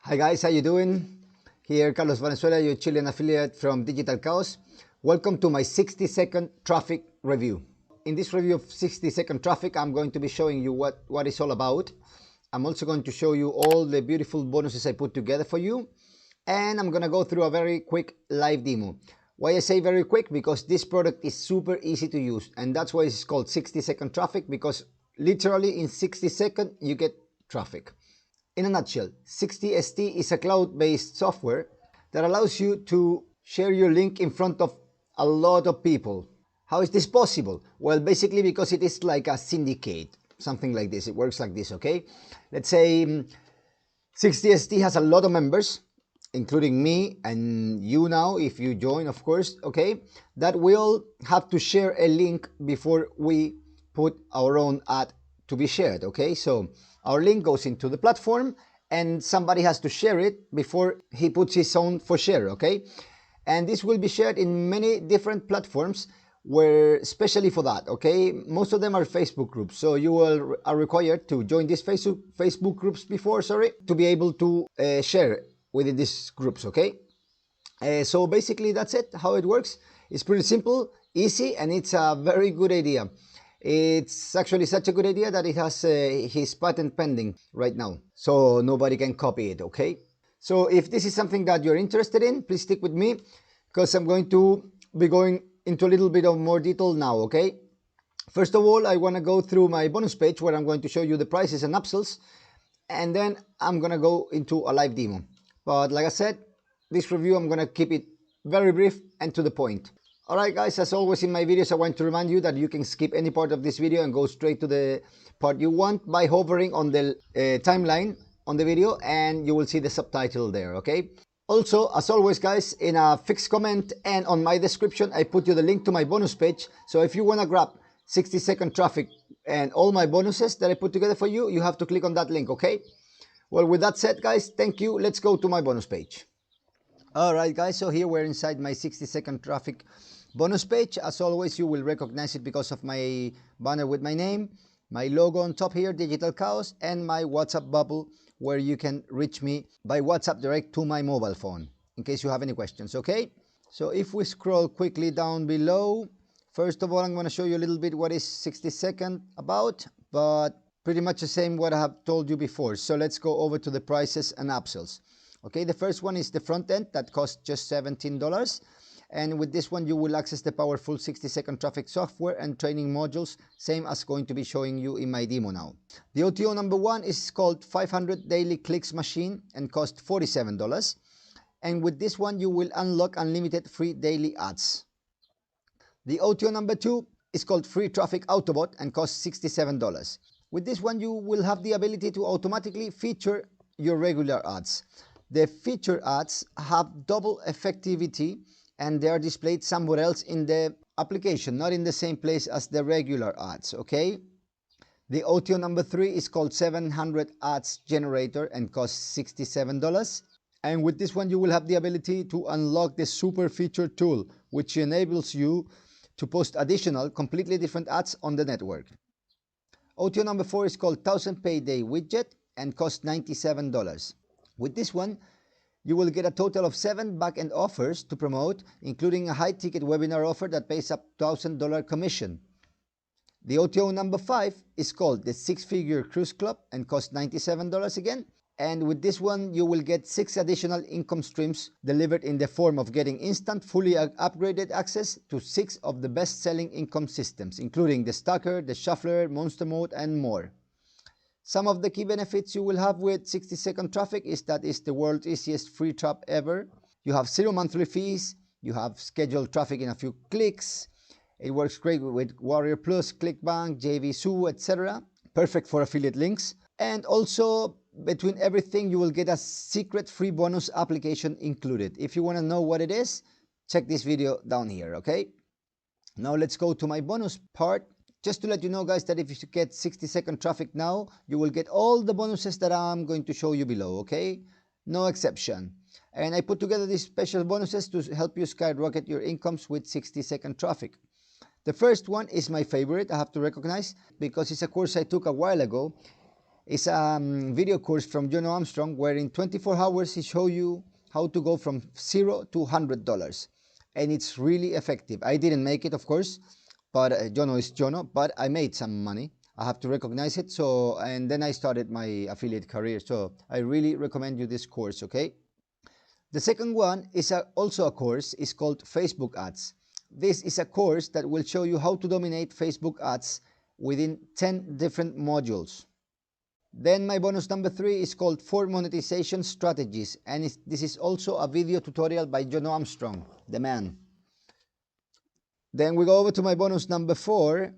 Hi guys, how you doing? Here Carlos Valenzuela, your Chilean affiliate from Digital Chaos. Welcome to my 60-second traffic review. In this review of 60-second traffic, I'm going to be showing you what it's all about. I'm also going to show you all the beautiful bonuses I put together for you. And I'm going to go through a very quick live demo. Why I say very quick? Because this product is super easy to use. And that's why it's called 60-second traffic, because literally in 60 seconds you get traffic. In a nutshell, 60ST is a cloud-based software that allows you to share your link in front of a lot of people. How is this possible? Well, basically because it is like a syndicate, something like this. It works like this, okay? Let's say 60ST has a lot of members, including me and you now, if you join, of course, okay? That will have to share a link before we put our own ad to be shared, okay? So our link goes into the platform and somebody has to share it before he puts his own for share, okay? And this will be shared in many different platforms where especially for that, okay? Most of them are Facebook groups, so you are required to join these Facebook groups to be able to share within these groups, okay? So basically that's it, how it works. It's pretty simple, easy, and it's a very good idea. It's actually such a good idea that it has his patent pending right now, so nobody can copy it, okay? So if this is something that you're interested in, please stick with me, because I'm going to be going into a little bit of more detail now, okay? First of all, I want to go through my bonus page where I'm going to show you the prices and upsells, and then I'm going to go into a live demo. But like I said, this review, I'm going to keep it very brief and to the point. Alright guys, as always in my videos, I want to remind you that you can skip any part of this video and go straight to the part you want by hovering on the timeline on the video, and you will see the subtitle there, okay? Also, as always guys, in a fixed comment and on my description, I put you the link to my bonus page. So if you want to grab 60-second traffic and all my bonuses that I put together for you, you have to click on that link, okay? Well, with that said guys, thank you. Let's go to my bonus page. Alright guys, so here we're inside my 60-second traffic bonus page. As always, you will recognize it because of my banner with my name, my logo on top here, Digital Chaos, and my WhatsApp bubble where you can reach me by WhatsApp direct to my mobile phone in case you have any questions, okay? So if we scroll quickly down below, first of all, I'm going to show you a little bit what is 60-second about, but pretty much the same what I have told you before. So let's go over to the prices and upsells. Okay, the first one is the front end that costs just $17. And with this one, you will access the powerful 60-second traffic software and training modules, same as going to be showing you in my demo now. The OTO number one is called 500 Daily Clicks Machine and costs $47. And with this one, you will unlock unlimited free daily ads. The OTO number two is called Free Traffic Autobot and costs $67. With this one, you will have the ability to automatically feature your regular ads. The feature ads have double effectivity and they are displayed somewhere else in the application, not in the same place as the regular ads, okay? The OTO number three is called 700 Ads Generator and costs $67. And with this one, you will have the ability to unlock the super feature tool, which enables you to post additional, completely different ads on the network. OTO number four is called 1000 Payday Widget and costs $97. With this one, you will get a total of 7 back-end offers to promote, including a high-ticket webinar offer that pays up $1,000 commission. The OTO number 5 is called the 6-Figure Cruise Club and costs $97 again. And with this one, you will get 6 additional income streams delivered in the form of getting instant, fully upgraded access to 6 of the best-selling income systems, including the Stacker, the Shuffler, Monster Mode, and more. Some of the key benefits you will have with 60-second traffic is that it's the world's easiest free trap ever. You have 0 monthly fees. You have scheduled traffic in a few clicks. It works great with Warrior Plus, ClickBank, JVZoo, etc. Perfect for affiliate links. And also, between everything, you will get a secret free bonus application included. If you want to know what it is, check this video down here, okay? Now let's go to my bonus part. Just to let you know guys that if you get 60-second traffic now, you will get all the bonuses that I'm going to show you below, okay? No exception. And I put together these special bonuses to help you skyrocket your incomes with 60-second traffic. The first one is my favorite, I have to recognize, because it's a course I took a while ago. It's a video course from John Armstrong where in 24 hours he show you how to go from $0 to $100, and it's really effective. I didn't make it, of course, but Jono is Jono, but I made some money. I have to recognize it. So, and then I started my affiliate career. So I really recommend you this course, okay? The second one is also a course. It's called Facebook Ads. This is a course that will show you how to dominate Facebook ads within 10 different modules. Then my bonus number 3 is called 4 monetization strategies, and this is also a video tutorial by John Armstrong, the man. Then we go over to my bonus number 4,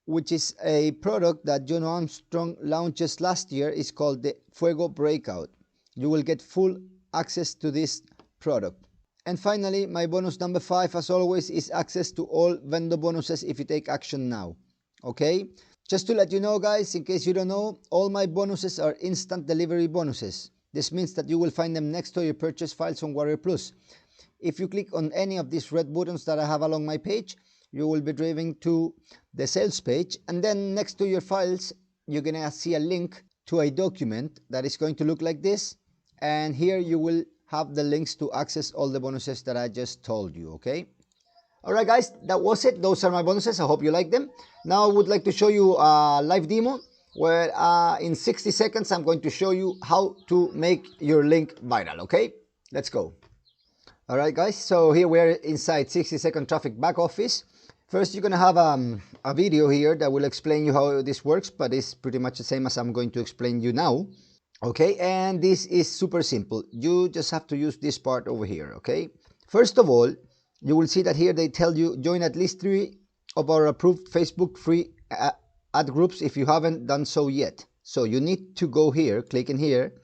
which is a product that John Armstrong launched last year. It's called the Fuego Breakout. You will get full access to this product. And finally, my bonus number 5, as always, is access to all vendor bonuses if you take action now. Okay? Just to let you know, guys, in case you don't know, all my bonuses are instant delivery bonuses. This means that you will find them next to your purchase files on Warrior Plus. If you click on any of these red buttons that I have along my page, you will be driven to the sales page, and then next to your files, you're gonna see a link to a document that is going to look like this, and here you will have the links to access all the bonuses that I just told you, okay? Alright guys, that was it. Those are my bonuses. I hope you like them. Now I would like to show you a live demo where in 60 seconds I'm going to show you how to make your link viral, okay? Let's go. Alright guys, so here we are inside 60 Second Traffic back office. First you're going to have a video here that will explain you how this works, but it's pretty much the same as I'm going to explain you now. Okay, and this is super simple. You just have to use this part over here, okay? First of all, you will see that here they tell you join at least 3 of our approved Facebook free ad groups if you haven't done so yet. So you need to go here, click in here,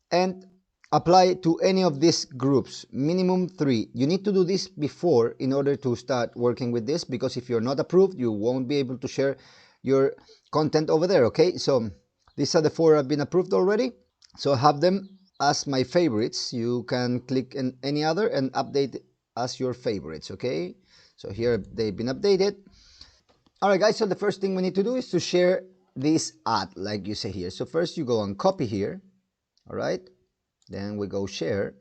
and apply to any of these groups, minimum 3. You need to do this before in order to start working with this, because if you're not approved, you won't be able to share your content over there, okay? So these are the 4 have been approved already. So I have them as my favorites. You can click in any other and update as your favorites, okay? So here they've been updated. All right guys, so the first thing we need to do is to share this ad like you see here. So first you go on copy here, all right? Then we go share.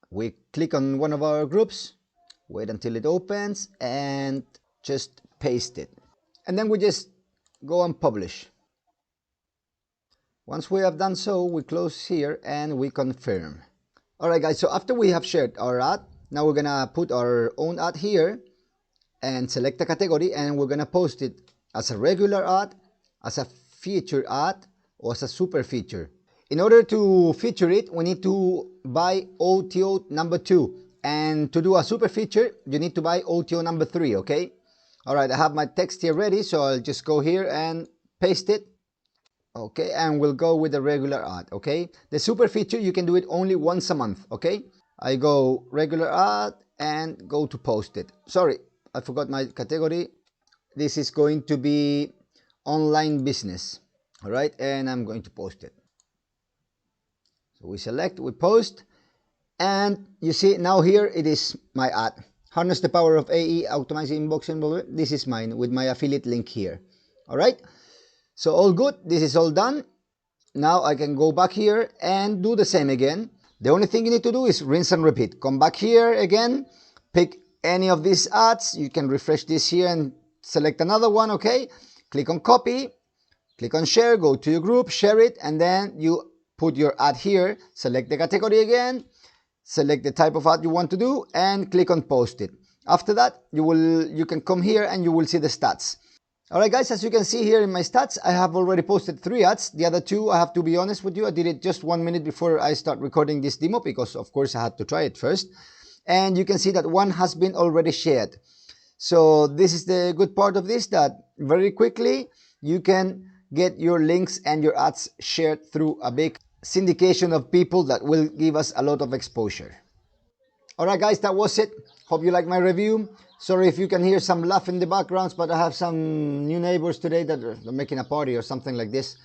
We click on one of our groups, wait until it opens, and just paste it. And then we just go and publish. Once we have done so, we close here and we confirm. All right guys, so after we have shared our ad, now we're gonna put our own ad here and select a category, and we're gonna post it as a regular ad, as a feature ad, or as a super feature. In order to feature it, we need to buy OTO number 2, and to do a super feature, you need to buy OTO number 3, okay? All right, I have my text here ready, so I'll just go here and paste it. Okay, and we'll go with the regular ad, okay? The super feature, you can do it only once a month, okay? I go regular ad and go to post it. Sorry, I forgot my category. This is going to be online business, all right? And I'm going to post it. So we select, we post, and you see now here it is my ad. Harness the power of AE, optimize inboxing. This is mine with my affiliate link here, all right? So all good, this is all done. Now I can go back here and do the same again. The only thing you need to do is rinse and repeat. Come back here again, pick any of these ads. You can refresh this here and select another one, okay? Click on copy, click on share, go to your group, share it, and then you put your ad here, select the category again, select the type of ad you want to do, and click on post it. After that, you can come here and you will see the stats. Alright guys, as you can see here in my stats, I have already posted 3 ads. The other 2, I have to be honest with you, I did it just 1 minute before I start recording this demo, because of course I had to try it first. And you can see that 1 has been already shared. So this is the good part of this, that very quickly you can get your links and your ads shared through a big syndication of people that will give us a lot of exposure. Alright guys, that was it. Hope you like my review. Sorry if you can hear some laugh in the backgrounds, but I have some new neighbors today that are making a party or something like this.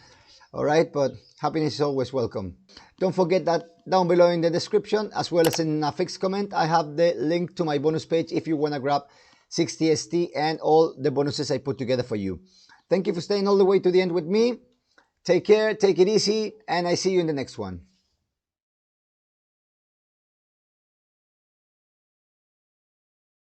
Alright, but happiness is always welcome. Don't forget that down below in the description, as well as in a fixed comment, I have the link to my bonus page if you want to grab 60ST and all the bonuses I put together for you. Thank you for staying all the way to the end with me. Take care, take it easy, and I see you in the next one.